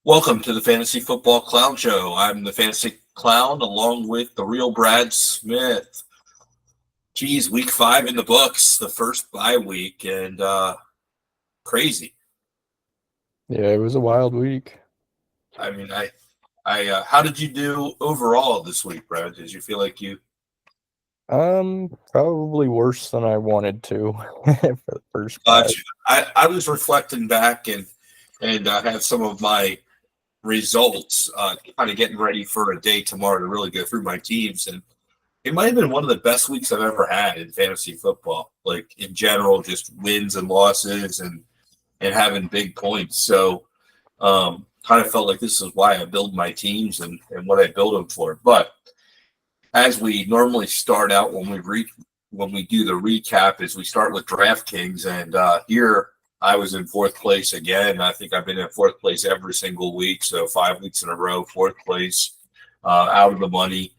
Welcome to the Fantasy Football Clown Show. I'm the Fantasy Clown along with the real Brad Smith. Geez, week 5 in the books, the first bye week, and crazy. Yeah, it was a wild week. I mean, how did you do overall this week, Brad? Did you feel like you? Probably worse than I wanted to for the first five. I was reflecting back and had some of my results, kind of getting ready for a day tomorrow to really go through my teams, and it might have been one of the best weeks I've ever had in fantasy football. Like in general, just wins and losses and having big points. So kind of felt like this is why I build my teams and what I build them for. But as we normally start out when we do the recap, is we start with DraftKings, and here I was in fourth place again. I think I've been in fourth place every single week, so 5 weeks in a row, fourth place, out of the money.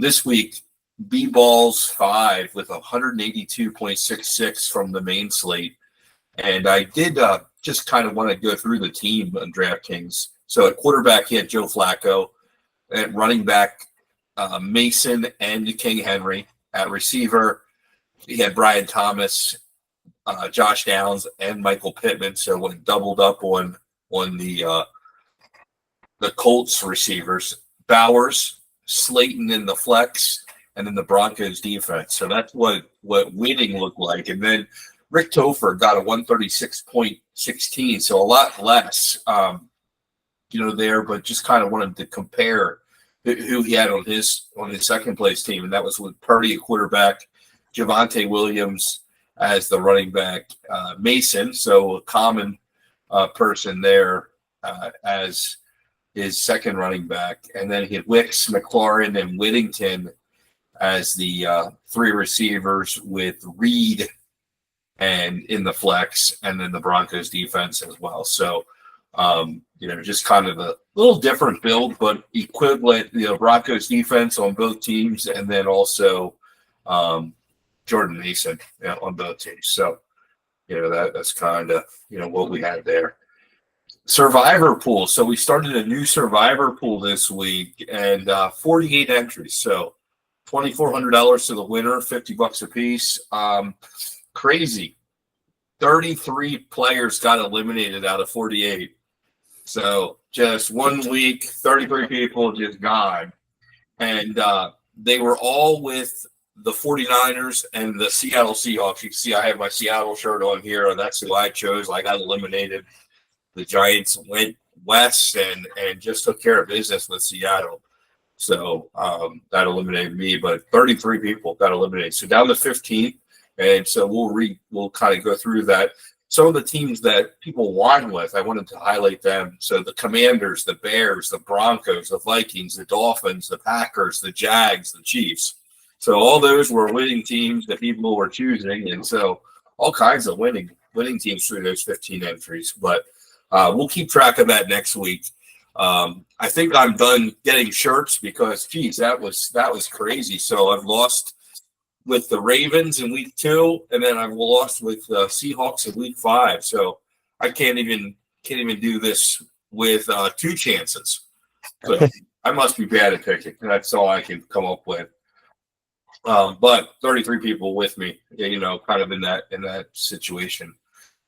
This week, B-Balls 5 with 182.66 from the main slate. And I did just kind of want to go through the team on DraftKings. So at quarterback, he had Joe Flacco. At running back, Mason and King Henry. At receiver, he had Brian Thomas, Josh Downs, and Michael Pittman. So went doubled up on the Colts receivers. Bowers, Slayton in the flex, and then the Broncos defense. So that's what winning looked like. And then Rick Topher got a 136.16, so a lot less, there, but just kind of wanted to compare who he had on his second place team, and that was with Purdy at quarterback, Javonte Williams as the running back, Mason, so a common person there as his second running back, and then he had Wicks, McLaurin, and Whittington as the three receivers with Reed and in the flex, and then the Broncos defense as well. So, just kind of a little different build, but equivalent, Broncos defense on both teams, and then also Jordan Mason on both teams. So, that's kind of, what we had there. Survivor pool. So we started a new survivor pool this week, and 48 entries. So $2,400 to the winner, $50 a piece. Crazy. 33 players got eliminated out of 48. So just 1 week, 33 people just gone. And they were all with the 49ers and the Seattle Seahawks. You can see I have my Seattle shirt on here, and that's who I chose. I got eliminated. The Giants went west and just took care of business with Seattle. So that eliminated me, but 33 people got eliminated. So down to 15. And so we'll kind of go through that. Some of the teams that people won with, I wanted to highlight them. So the Commanders, the Bears, the Broncos, the Vikings, the Dolphins, the Packers, the Jags, the Chiefs. So all those were winning teams that people were choosing. And so all kinds of winning teams through those 15 entries. But we'll keep track of that next week. I think I'm done getting shirts because, geez, that was crazy. So I've lost with the Ravens in week 2, and then I've lost with the Seahawks in week 5. So I can't even do this with 2 chances. So I must be bad at picking. That's all I can come up with. But 33 people with me, kind of in that situation.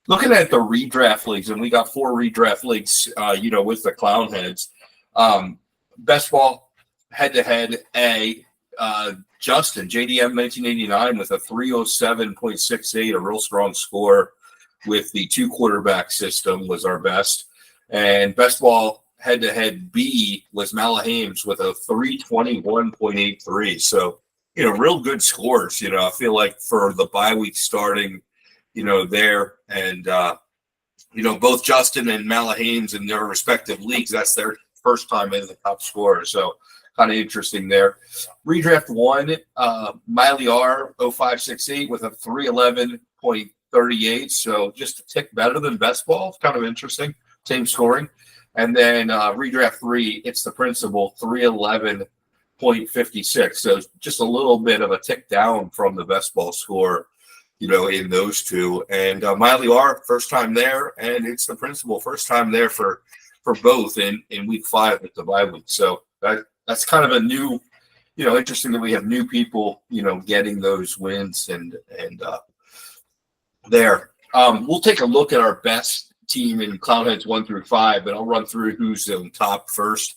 Looking at the redraft leagues, and we got 4 redraft leagues, with the clown heads. Best ball head-to-head A, Justin, JDM 1989 with a 307.68, a real strong score with the 2 quarterback system was our best. And best ball head-to-head B was Malahames with a 321.83. So, real good scores. I feel like for the bye week starting, there, and both Justin and Malahames in their respective leagues, that's their first time in the top scorer. So kind of interesting there. Redraft 1, Miley R 0568 with a 311.38. So just a tick better than best ball. Kind of interesting. Same scoring. And then redraft 3, it's the principal 311.56. So just a little bit of a tick down from the best ball score, in those 2. And Miley R, first time there, and it's the principal, first time there for for both in week 5 at the bye week. So that's kind of a new, interesting that we have new people, getting those wins and there. We'll take a look at our best team in Clownheads 1 through 5, but I'll run through who's on top first.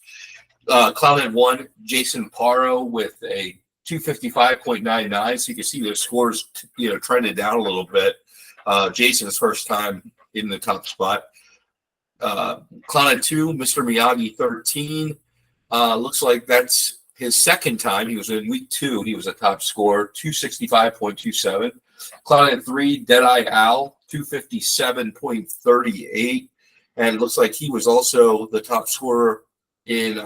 Clownhead 1, Jason Paro with a 255.99. So you can see those scores, trended down a little bit. Jason's first time in the top spot. Clownhead 2, Mr. Miyagi 13. Looks like that's his second time. He was in week 2. He was a top scorer, 265.27. Clownhead 3, Deadeye Al, 257.38. And it looks like he was also the top scorer in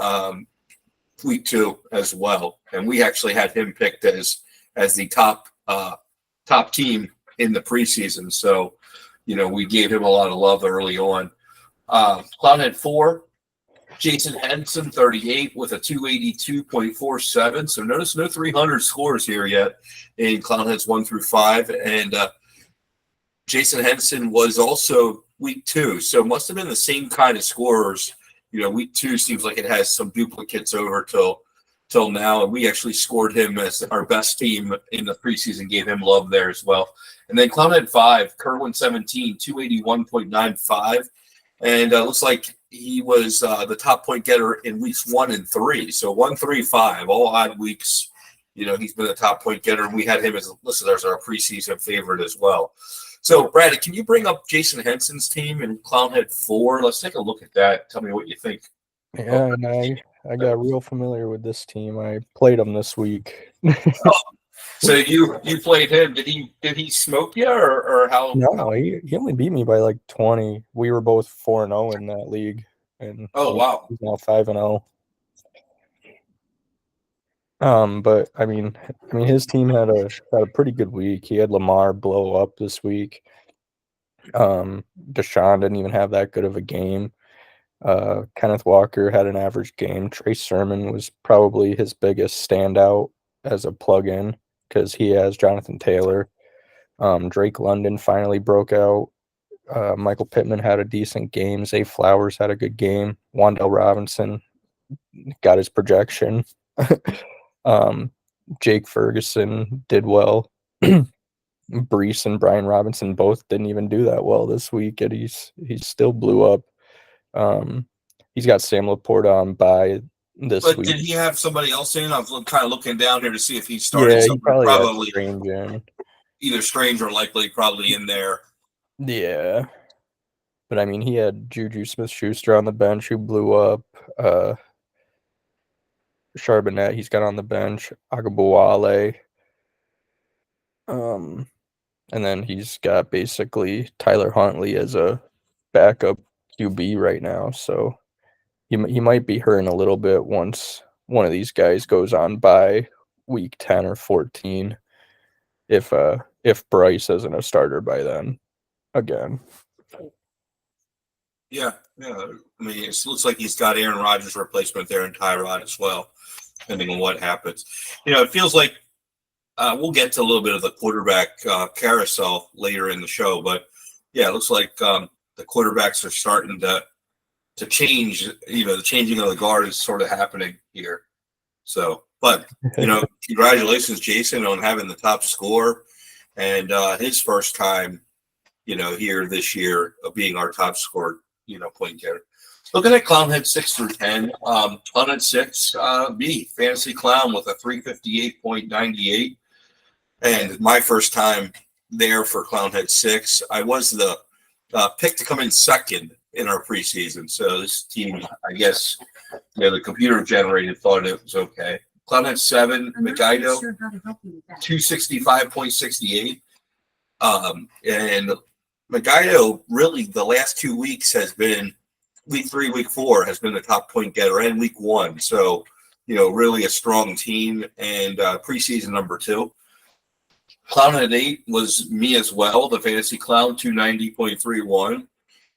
week 2 as well. And we actually had him picked as the top team in the preseason. So, we gave him a lot of love early on. Clownhead 4, Jason Henson, 38 with a 282.47. So notice no 300 scores here yet in Clownheads 1 through 5. And Jason Henson was also week 2. So must have been the same kind of scorers. Week 2 seems like it has some duplicates over till now. And we actually scored him as our best team in the preseason, gave him love there as well. And then Clownhead 5, Kerwin 17, 281.95. And looks like he was the top point getter in weeks 1 and 3. So 1, 3, 5, all odd weeks. He's been the top point getter, and we had him as listed as our preseason favorite as well. So, Brad, can you bring up Jason Henson's team in Clownhead 4? Let's take a look at that. Tell me what you think. Yeah, and I got real familiar with this team. I played them this week. So you played him. Did he smoke you or how? No, he only beat me by like 20. We were both 4-0 in that league, and wow, he's now 5-0. But I mean, his team had a pretty good week. He had Lamar blow up this week. Deshaun didn't even have that good of a game. Kenneth Walker had an average game. Trey Sermon was probably his biggest standout as a plug-in because he has Jonathan Taylor. Drake London finally broke out. Michael Pittman had a decent game. Zay Flowers had a good game. Wan'Dale Robinson got his projection. Jake Ferguson did well. Brees and Brian Robinson both didn't even do that well this week, and he's still blew up. He's got Sam Laporta on bye this week. But did he have somebody else in? I'm kind of looking down here to see if he started. Yeah, he probably Strange in. Either Strange or likely probably in there. Yeah. But I mean, he had Juju Smith-Schuster on the bench who blew up. Charbonnet, he's got on the bench. Agabawale. And then he's got basically Tyler Huntley as a backup QB right now. So he might be hurting a little bit once one of these guys goes on by week 10 or 14. If Bryce isn't a starter by then again. Yeah. I mean, it looks like he's got Aaron Rodgers' replacement there in Tyrod as well, depending on what happens. It feels like we'll get to a little bit of the quarterback carousel later in the show, but yeah, it looks like the quarterbacks are starting to change. The changing of the guard is sort of happening here. So, but congratulations, Jason, on having the top score and his first time, here this year of being our top scorer, point getter. Looking at Clownhead 6 through 10, Clownhead 6, me, Fantasy Clown with a 358.98. And my first time there for Clownhead 6, I was the pick to come in second in our preseason. So this team, I guess, the computer generated thought it was okay. Clownhead 7, Megaido, 265.68. And Megaido really the last 2 weeks has been week 3, week 4 has been the top point getter, and week 1. So, really a strong team and preseason number 2. Clownhead 8 was me as well, the Fantasy Clown, 290.31.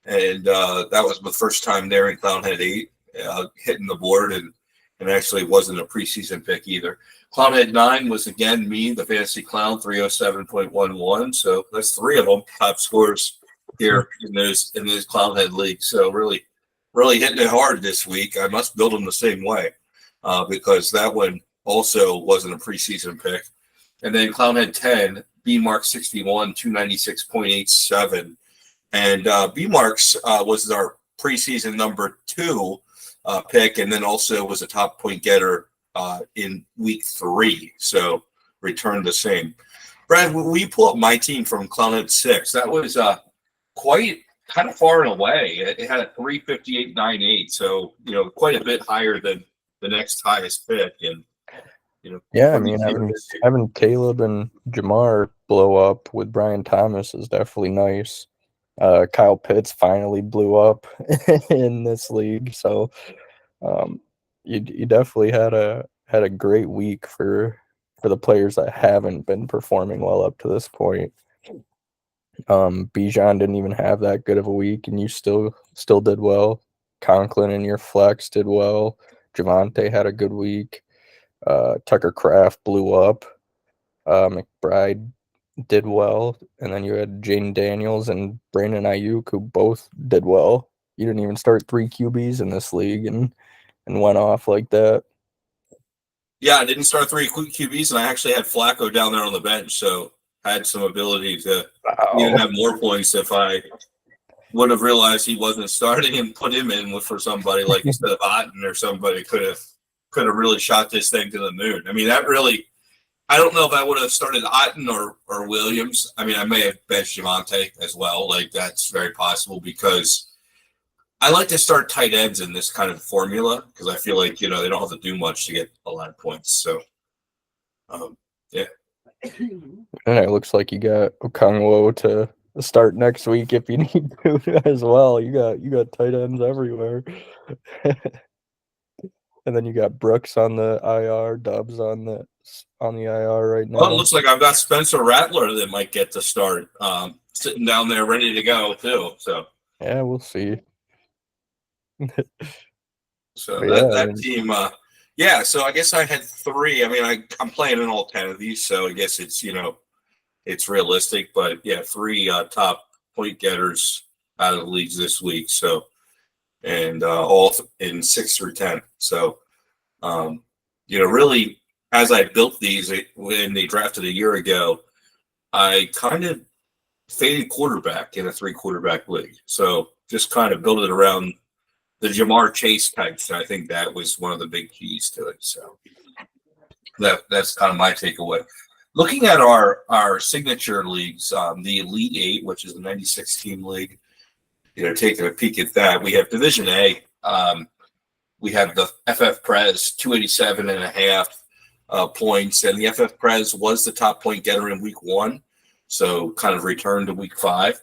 And that was the first time there in Clownhead 8, hitting the board, and actually wasn't a preseason pick either. Clownhead 9 was again me, the Fantasy Clown, 307.11. So that's 3 of them top scores here in those Clownhead leagues. So really really hitting it hard this week. I must build them the same way because that one also wasn't a preseason pick. And then Clownhead 10, B-Mark 61, 296.87. And B-Marks was our preseason number 2 pick, and then also was a top point getter in week 3. So returned the same. Brad, will you pull up my team from Clownhead 6? That was quite kind of far and away. It had a 358.98, so quite a bit higher than the next highest pick. And yeah, I mean, having Caleb and Jamar blow up with Brian Thomas is definitely nice. Kyle Pitts finally blew up in this league, so you definitely had a great week for the players that haven't been performing well up to this point. Bijan didn't even have that good of a week, and you still did well. Conklin in your flex did well. Javonte had a good week. Tucker Kraft blew up. McBride did well, and then you had Jaden Daniels and Brandon Ayuk, who both did well. You didn't even start 3 QBs in this league and went off like that. Yeah, I didn't start 3 QBs, and I actually had Flacco down there on the bench, so I had some ability to even have more points if I would have realized he wasn't starting and put him in for somebody like instead of Otten or somebody could have really shot this thing to the moon. I mean, that really – I don't know if I would have started Otten or Williams. I mean, I may have benched Javonte as well. Like, that's very possible because I like to start tight ends in this kind of formula because I feel like, they don't have to do much to get a lot of points. So, yeah. And it looks like you got Okongwu to start next week if you need to as well. You got tight ends everywhere. And then you got Brooks on the IR, Dubs on the IR right now. Well, it looks like I've got Spencer Rattler that might get to start, sitting down there ready to go too. So yeah, we'll see. So that team, yeah. So I guess I had 3. I mean, I'm playing in all 10 of these, so I guess it's it's realistic. But yeah, 3 top point getters out of the leagues this week. So and all in 6 through 10. So really, as I built these when they drafted a year ago, I kind of faded quarterback in a 3 quarterback league. So just kind of built it around the Jamar Chase types. And I think that was one of the big keys to it. So that's kind of my takeaway. Looking at our signature leagues, the Elite 8, which is the 96 team league, taking a peek at that, we have Division A. We have the FF Prez 287.5 points, and the FF Prez was the top point getter in week 1, so kind of returned to week 5.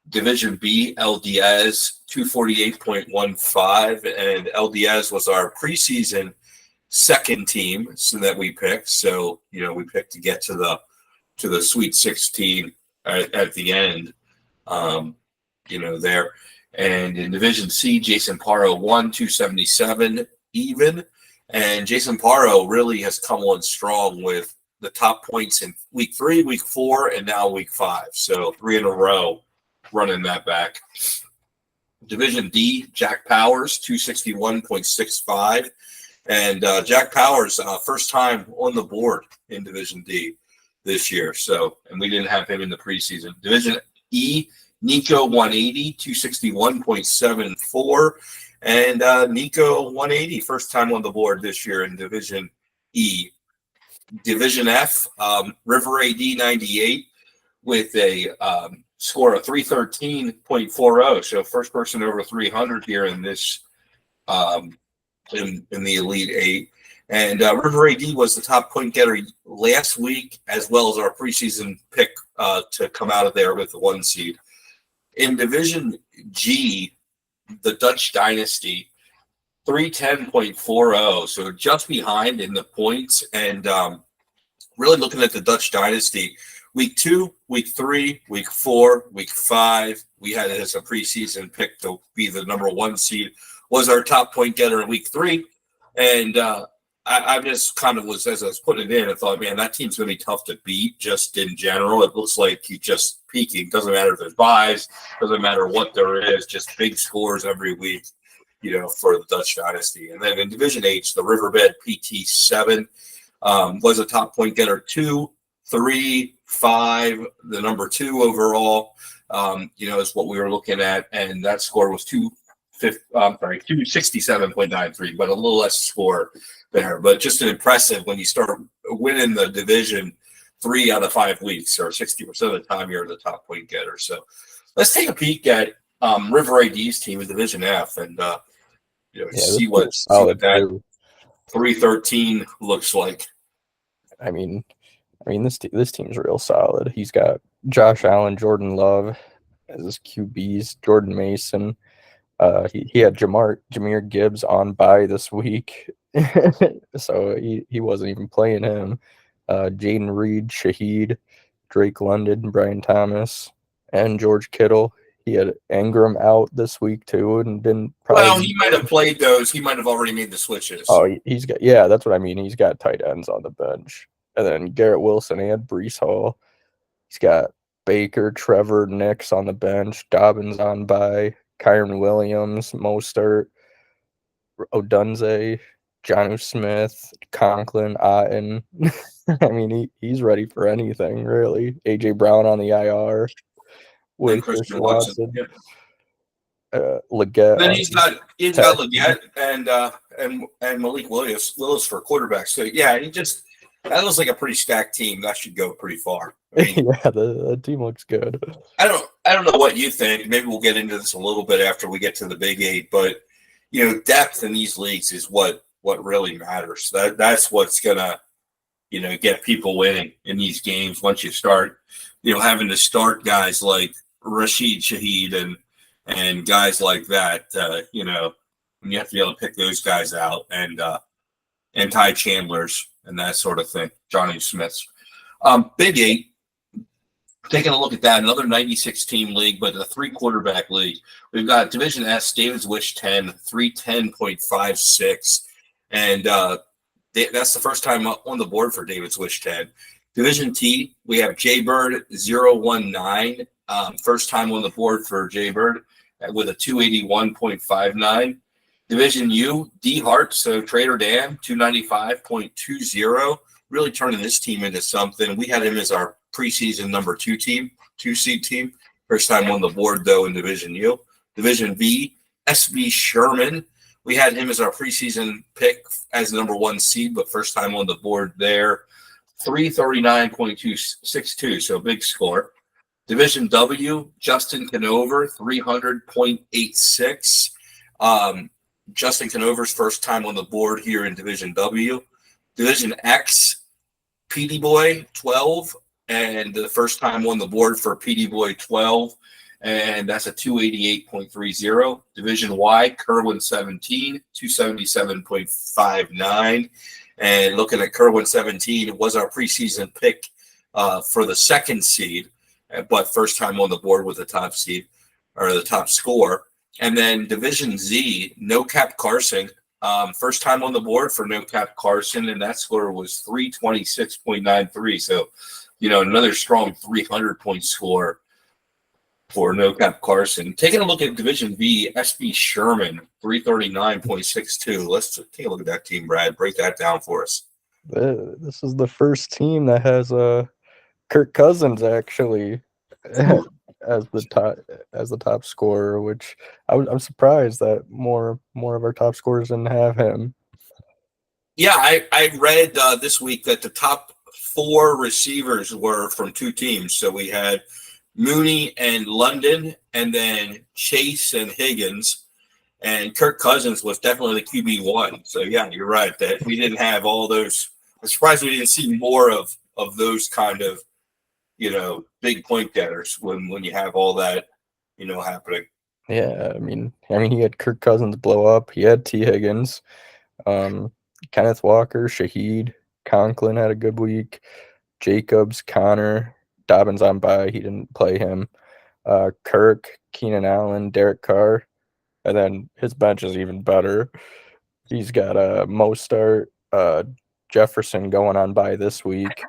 Division B, LDS 248.15, and LDS was our preseason second team, so that we picked. So we picked to get to the Sweet 16 at the end. There. And in Division C, Jason Parro won 277 even. And Jason Parro really has come on strong with the top points in week 3, week 4, and now week 5. So 3 in a row running that back. Division D, Jack Powers, 261.65. And Jack Powers, first time on the board in Division D this year. So, and we didn't have him in the preseason. Division E, Nico 180, 261.74. And Nico 180, first time on the board this year in Division E. Division F, River AD 98 with a score of 313.40. So first person over 300 here in this in the Elite 8. And River AD was the top point getter last week, as well as our preseason pick to come out of there with the 1 seed. In Division G, the Dutch Dynasty, 310.40, so just behind in the points. And really looking at the Dutch Dynasty, week 2, week 3, week 4, week 5, we had it as a preseason pick to be the number 1 seed, was our top point getter in week 3. And I just kind of was, as I was putting it in, I thought, man, that team's going to be tough to beat just in general. It looks like he's just peaking. Doesn't matter if there's buys, doesn't matter what there is, just big scores every week. for the Dutch dynasty. And then in Division H, the Riverbed PT7 was a top point getter 2, 3, 5, the number 2 overall, is what we were looking at. And that score was 267.93, but a little less score there. But just an impressive when you start winning the division 3 out of 5 weeks, or 60% of the time you're the top point getter. So let's take a peek at River AD's team in Division F and see what that 313 looks like. I mean, this team's real solid. He's got Josh Allen, Jordan Love as his QBs, Jordan Mason. He had Jahmyr Gibbs on bye this week, so he wasn't even playing him. Jaden Reed, Shaheed, Drake London, Brian Thomas, and George Kittle. He had Ingram out this week too, and didn't. Well, he might have played those. He might have already made the switches. Oh, he's got. Yeah, that's what I mean. He's got tight ends on the bench, and then Garrett Wilson and Breece Hall. He's got Baker, Trevor, Nix on the bench, Dobbins on bye, Kyron Williams, Mostert, Odunze, Jonnu Smith, Conklin, Otten. I mean, he's ready for anything, really. AJ Brown on the IR with Christian Watson. Yeah. Leggett. Then he's got Leggett and Malik Willis for quarterback. So yeah, that looks like a pretty stacked team. That should go pretty far. I mean, yeah, the team looks good. I don't know what you think. Maybe we'll get into this a little bit after we get to the Big 8, but depth in these leagues is what really matters. That's what's gonna get people winning in these games once you start having to start guys like Rashid Shaheed and guys like that. When you have to be able to pick those guys out and Ty Chandler's and that sort of thing, Johnny Smith's. Big 8, taking a look at that, another 96 team league, but a 3 quarterback league. We've got Division S, David's Wish 10, 310.56, and that's the first time on the board for David's Wish 10. Division T, we have Jaybird 019, first time on the board for Jaybird with a 281.59. Division U, D Hart, so Trader Dan 295.20, really turning this team into something. We had him as our preseason number 2 seed team. First time on the board though in Division U. Division V, SB Sherman. We had him as our preseason pick as number 1 seed, but first time on the board there. 339.262, so big score. Division W, Justin Canover, 300.86. Justin Canover's first time on the board here in Division W. Division X, PD Boy, 12, and the first time on the board for PD Boy 12, and that's a 288.30. Division Y, Kerwin 17, 277.59. And looking at Kerwin 17, it was our preseason pick for the 2nd seed, but first time on the board with the top seed or the top score. And then Division Z, No Cap Carson, first time on the board for No Cap Carson, and that score was 326.93. So, another strong 300-point score for No Cap Carson. Taking a look at Division V, SB Sherman, 339.62. Let's take a look at that team, Brad. Break that down for us. This is the first team that has Kirk Cousins actually as the top scorer, which I'm surprised that more of our top scorers didn't have him. Yeah, I read this week that the top 4 receivers were from 2 teams. So we had Mooney and London, and then Chase and Higgins, and Kirk Cousins was definitely the QB1. So yeah, you're right that we didn't have all those. I'm surprised we didn't see more of those kind of big point getters when you have all that happening. Yeah, I mean he had Kirk Cousins blow up. He had T. Higgins, Kenneth Walker, Shaheed, Conklin had a good week. Jacobs, Connor, Dobbins on bye. He didn't play him. Kirk, Keenan Allen, Derek Carr, and then his bench is even better. He's got Mostert, Jefferson going on bye this week.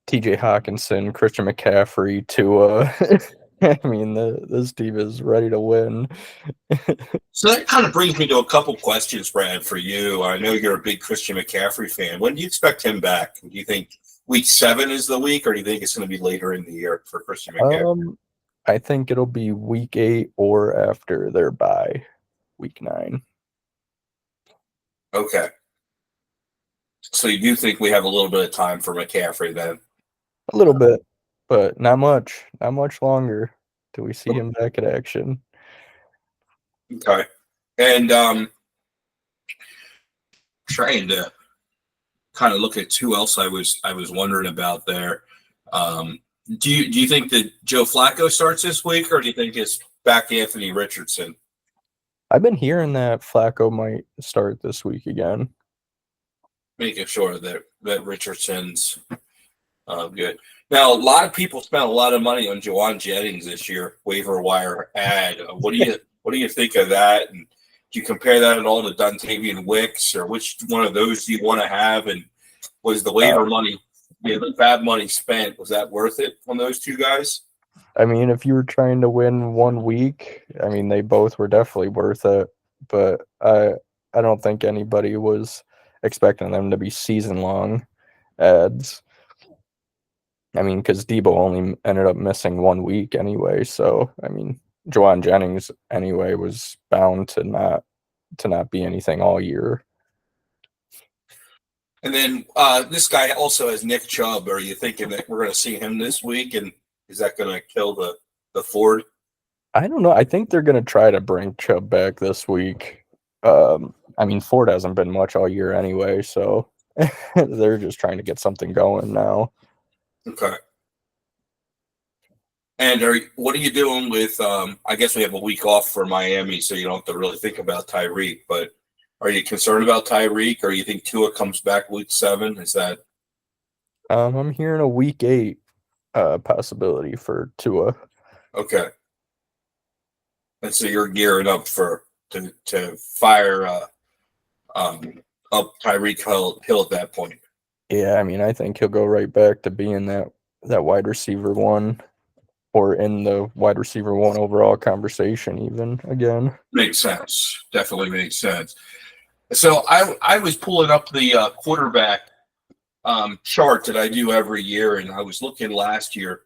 TJ Hawkinson, Christian McCaffrey, Tua, I mean, this team is ready to win. So that kind of brings me to a couple questions, Brad, for you. I know you're a big Christian McCaffrey fan. When do you expect him back? Do you think week 7 is the week, or do you think it's going to be later in the year for Christian McCaffrey? I think it'll be week 8 or after their bye, week 9. Okay. So you do think we have a little bit of time for McCaffrey then? A little bit, but not much. Not much longer till we see him back in action. Okay. And trying to kind of look at who else I was wondering about there. Do you think that Joe Flacco starts this week, or do you think it's back Anthony Richardson? I've been hearing that Flacco might start this week again. Making sure that Richardson's good. Now, a lot of people spent a lot of money on Juwan Jennings this year, waiver wire ad. What do you think of that? And do you compare that at all to Dontavian Wicks, or which one of those do you want to have? And was the waiver money, the bad money spent, was that worth it on those two guys? I mean, if you were trying to win 1 week, I mean, they both were definitely worth it. But I don't think anybody was expecting them to be season-long ads. I mean, because Debo only ended up missing 1 week anyway. So, I mean, Juwan Jennings anyway was bound to not be anything all year. And then this guy also has Nick Chubb. Are you thinking that we're going to see him this week? And is that going to kill the Ford? I don't know. I think they're going to try to bring Chubb back this week. I mean, Ford hasn't been much all year anyway, so they're just trying to get something going now. Okay. And what are you doing with? I guess we have a week off for Miami, so you don't have to really think about Tyreek. But are you concerned about Tyreek, or you think Tua comes back week 7? Is that? I'm hearing a week 8 possibility for Tua. Okay. And so you're gearing up to fire up Tyreek Hill at that point. Yeah, I mean, I think he'll go right back to being that wide receiver 1, or in the wide receiver 1 overall conversation even again. Makes sense. Definitely makes sense. So I was pulling up the quarterback chart that I do every year, and I was looking last year.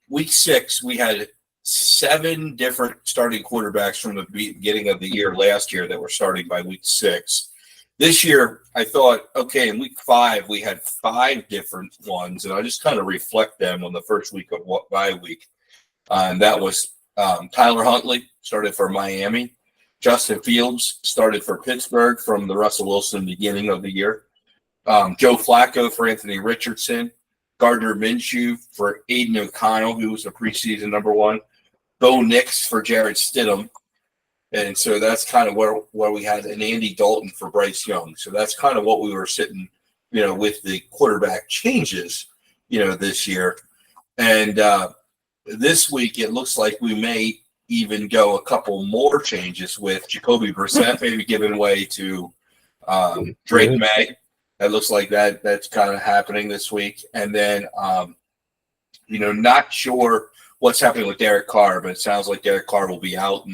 Week 6, we had 7 different starting quarterbacks from the beginning of the year last year that were starting by week 6. This year, I thought, okay, in week 5, we had 5 different ones, and I just kind of reflect them on the first week of bye week. And that was Tyler Huntley, started for Miami. Justin Fields started for Pittsburgh from the Russell Wilson beginning of the year. Joe Flacco for Anthony Richardson. Gardner Minshew for Aiden O'Connell, who was a preseason number 1. Bo Nix for Jarrett Stidham. And so that's kind of where we had an Andy Dalton for Bryce Young. So that's kind of what we were sitting, with the quarterback changes, this year. And this week, it looks like we may even go a couple more changes with Jacoby Brissett maybe giving way to Drake May. That looks like that's kind of happening this week. And then, not sure what's happening with Derek Carr, but it sounds like Derek Carr will be out.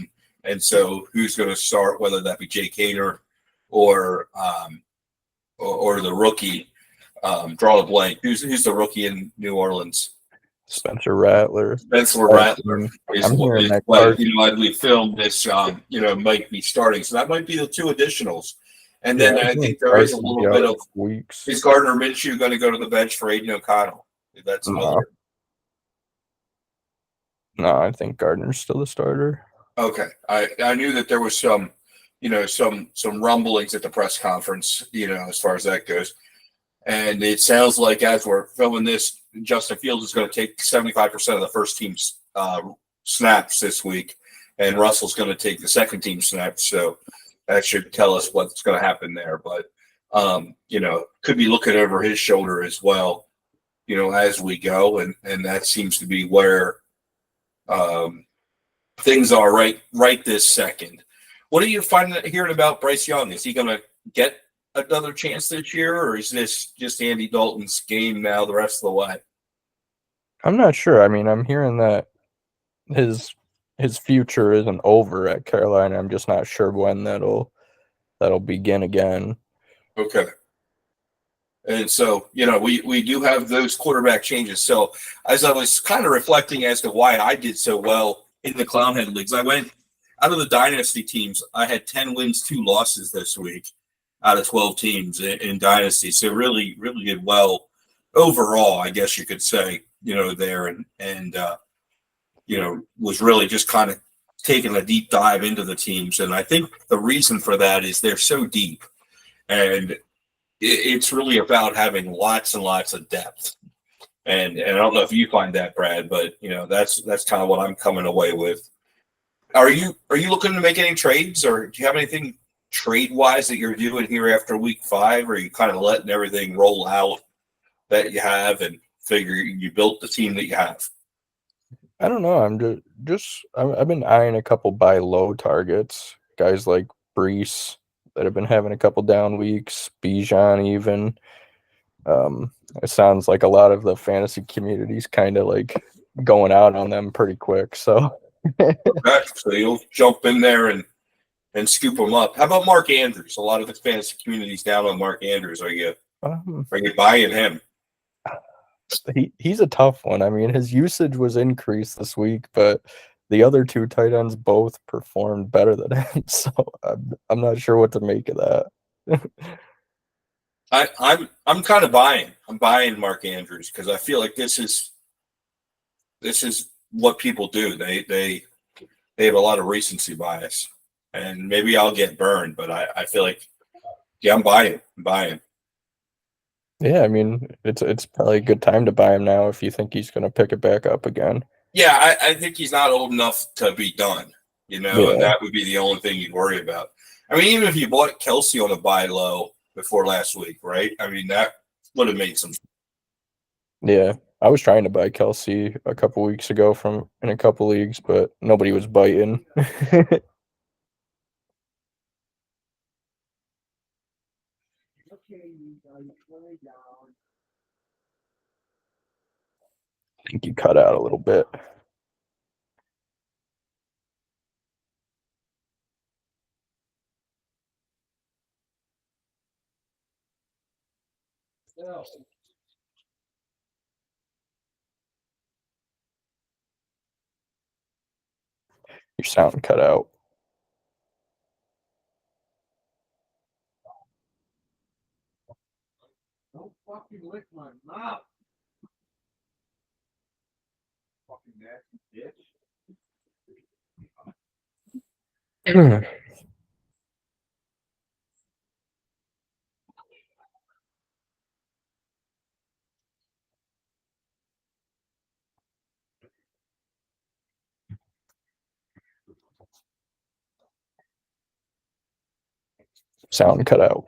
And so who's going to start, whether that be Jake Haener or the rookie, draw a blank. Who's the rookie in New Orleans? Spencer Rattler. Spencer Rattler is what we filmed this, might be starting. So that might be the 2 additionals. And then I think there is a little bit of weeks. Is Gardner Minshew going to go to the bench for Aiden O'Connell? That's another. No, I think Gardner's still the starter. Okay. I knew that there was some rumblings at the press conference, as far as that goes. And it sounds like as we're filming this, Justin Fields is going to take 75% of the first team's snaps this week, and Russell's going to take the second team snaps. So that should tell us what's going to happen there. But, could be looking over his shoulder as well, as we go. And that seems to be where things are right this second. What are you hearing about Bryce Young? Is he going to get another chance this year, or is this just Andy Dalton's game now the rest of the way? I'm not sure. I mean, I'm hearing that his future isn't over at Carolina. I'm just not sure when that'll begin again. Okay. And so, we do have those quarterback changes. So as I was kind of reflecting as to why I did so well in the Clownhead leagues, I went out of the dynasty teams. I had 10 wins, 2 losses this week out of 12 teams in dynasty. So really, really did well overall, I guess you could say, there and was really just kind of taking a deep dive into the teams. And I think the reason for that is they're so deep. And it's really about having lots and lots of depth. And I don't know if you find that, Brad, but that's kind of what I'm coming away with. Are you looking to make any trades, or do you have anything trade wise that you're doing here after week 5, or are you kind of letting everything roll out that you have and figure you built the team that you have? I don't know. I've been eyeing a couple buy low targets, guys like Brees that have been having a couple down weeks, Bijan even. It sounds like a lot of the fantasy community's kind of like going out on them pretty quick. So, Okay, so you'll jump in there and scoop them up. How about Mark Andrews? A lot of the fantasy community's down on Mark Andrews. Are you buying him? He's a tough one. I mean, his usage was increased this week, but the other 2 tight ends both performed better than him. So I'm not sure what to make of that. I'm kind of buying. I'm buying Mark Andrews because I feel like this is what people do. They have a lot of recency bias, and maybe I'll get burned, but I feel like I'm buying. I'm buying. Yeah, I mean, it's probably a good time to buy him now if you think he's going to pick it back up again. Yeah, I think he's not old enough to be done, and Yeah. that would be the only thing you'd worry about. I mean, even if you bought Kelsey on a buy low before last week, right? I mean, that would have made some. Yeah, I was trying to buy Kelsey a couple weeks ago from in a couple leagues, but nobody was biting. I think you cut out a little bit. Your sound cut out. Don't fucking lick my mouth. Fucking nasty bitch. Sound cut out.